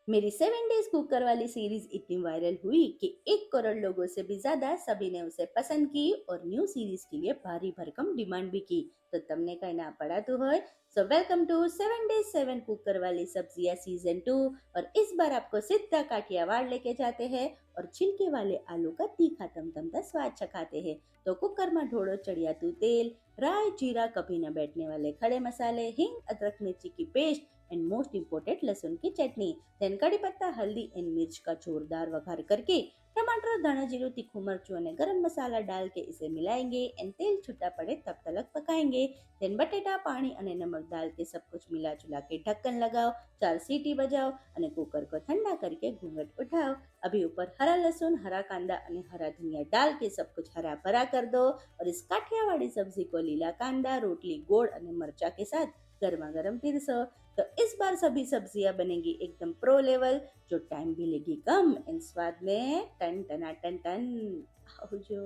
मेरी 7 days cooker वाली series इतनी वायरल हुई कि 1 करोड़ लोगों से भी ज्यादा सभी ने उसे पसंद की और न्यू सीरीज के लिए भारी भरकम डिमांड भी की। तो तुमने कहना पड़ा तो है। So welcome to 7 days 7 cooker वाली सब्जियां सीजन 2। और इस बार आपको सीधा काठियावाड़ लेके जाते हैं और छिलके वाले आलू का तीखा तमतमता स्वाद चखाते हैं। तो कुकर में ढोड़ो चढ़िया तू तेल, राई जीरा, कभी न बैठने वाले खड़े मसाले, हिंग, अदरक मिर्ची की पेस्ट एंड मोस्ट इम्पोर्टेंट लहसुन की चटनी। देन कड़ी पत्ता, हल्दी एंड मिर्च का जोरदार वघार करके टमाटर, धाना, जीરું, तीखू मरचू और गरम मसाला डाल के इसे मिलाएंगे एंड तेल छूटा पड़े तब तक पकाएंगे। देन बटेटा, पानी और नमक डाल के सब कुछ मिला चुला के ढक्कन लगाओ, 4 सीटी बजाओ और कुकर को ठंडा करके घूंघट उठाओ। अभी ऊपर हरा लहसुन, हरा कांदा और हरा धनिया डाल के सब कुछ हरा भरा कर दो और इस काठियावाड़ी सब्जी को लीला कांदा, रोटली, गोड़ और मरचा के साथ गर्मा गर्म पिरसो। तो इस बार सभी सब्जियां बनेगी एकदम प्रो लेवल, जो टाइम भी लेगी कम एंड स्वाद में टन टना टन टन। आओ जो।